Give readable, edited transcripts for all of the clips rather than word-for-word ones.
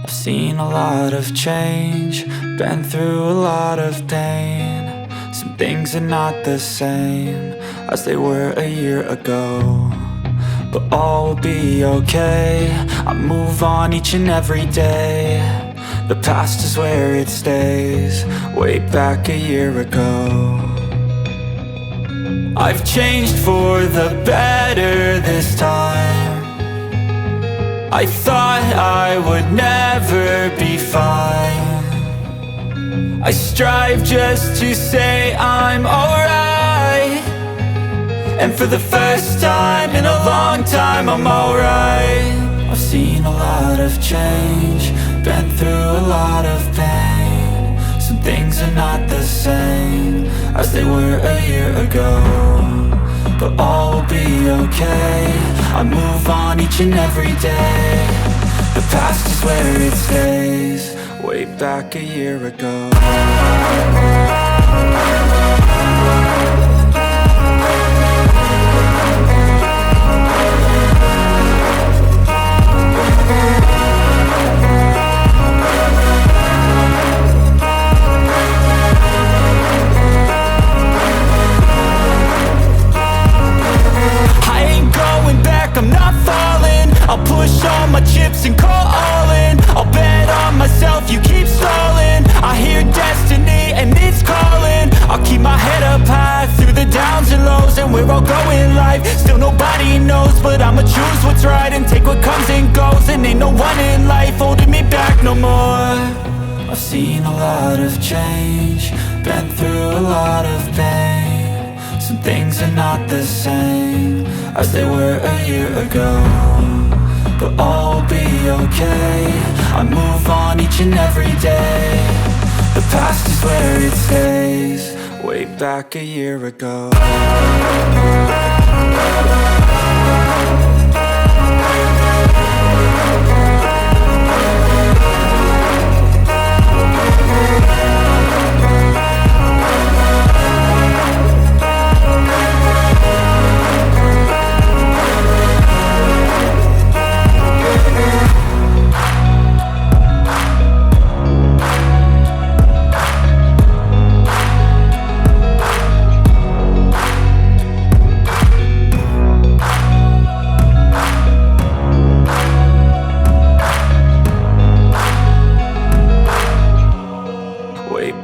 I've seen a lot of change, been through a lot of pain. Some things are not the same as they were a year ago, but all will be okay. I move on each and every day. The past is where it stays, way back a year ago. I've changed for the better this time. I thought I would never be fine. I strive just to say I'm alright, and for the first time in a long time I'm alright. I've seen a lot of change, been through a lot of pain. Some things are not the same as they were a year ago, but all will be okay. I move on each and every day. The past is where it stays, way back a year ago. I'm not falling, I'll push all my chips and call all in. I'll bet on myself, you keep stalling. I hear destiny and it's calling. I'll keep my head up high through the downs and lows, and we're all going live. Still nobody knows, but I'ma choose what's right and take what comes and goes. And ain't no one in life holding me back no more. I've seen a lot of change, been through a lot of pain. Some things are not the same as they were a year ago, but all will be okay. I move on each and every day. The past is where it stays, way back a year ago.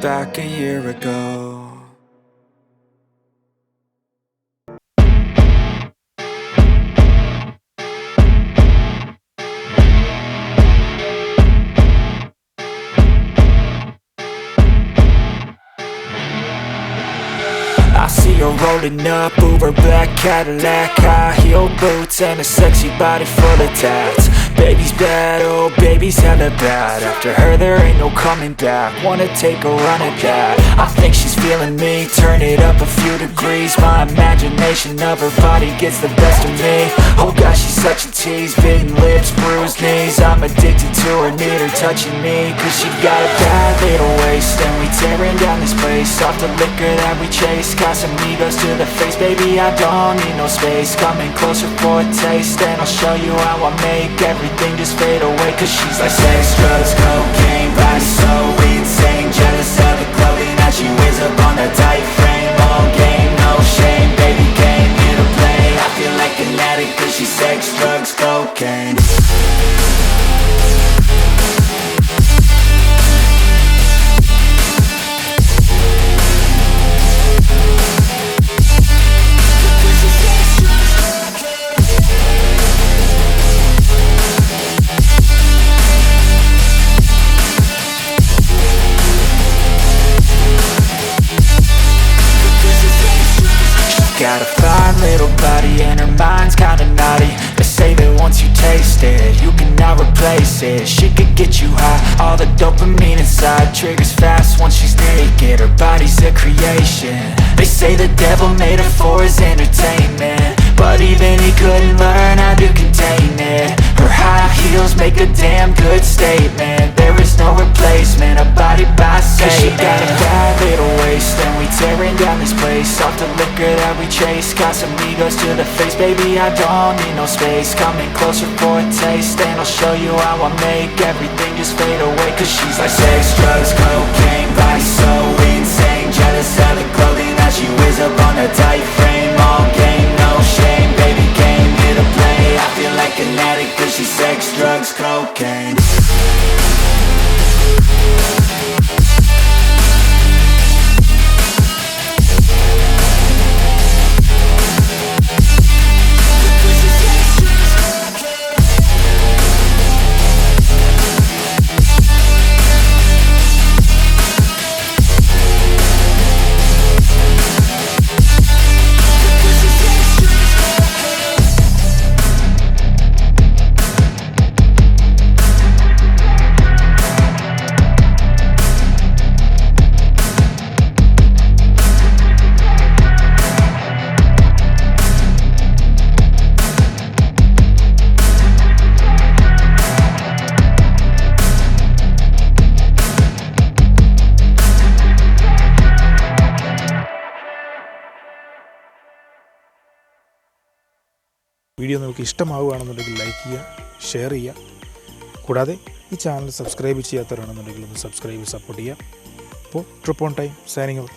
Back a year ago. I see her rolling up, Uber black Cadillac, high heel boots and a sexy body full of tats. Baby's bad, oh baby's hella bad. After her there ain't no coming back. Wanna take a run at that. I think she's feeling me, turn it up a few degrees. My imagination of her body gets the best of me. Oh gosh, she's such a tease, bitten lips, bruised knees. I'm addicted to her, need her touching me, cause she got a bad little waist. And we tearing down this place, off the liquor that we chase. Casamigos to the face, baby I don't need no space. Coming closer for a taste, and I'll show you how I make everything just fade away. Cause she's like sex, drugs, cocaine, body so insane. Jealous of the clothing that she wears up on that tight frame. All game, no shame, baby came here to play. I feel like an addict cause she's sex, drugs, cocaine. Got a fine little body and her mind's kinda naughty. They say that once you taste it, you cannot replace it. She could get you high, all the dopamine inside triggers fast once she's naked. Her body's a creation. They say the devil made her for his entertainment, but even he couldn't learn how to contain it. Her high heels make a damn good statement. There is no replacement, a body by say. Cause she got a bad little waist, and we tearing down this place. Off the liquor that we chase, got some egos to the face. Baby, I don't need no space, coming closer for a taste. And I'll show you how I make everything just fade away. Cause she's like sex, drugs, cocaine, body so insane. Jealous of the clothing that she wears up on a tight frame. All game, no shame, baby came here to play. I feel like an addict cause she's sex, drugs, cocaine. Video നിങ്ങൾക്ക് ഇഷ്ടമാവുകയാണെന്നുണ്ടെങ്കിൽ like ചെയ്യുക, share ചെയ്യുക. കൂടാതെ ഈ channel subscribe ചെയ്യാത്തവരാണെന്നുണ്ടെങ്കിൽ ഒന്ന് subscribe support ചെയ്യുക. അപ്പോൾ trip on time signing out.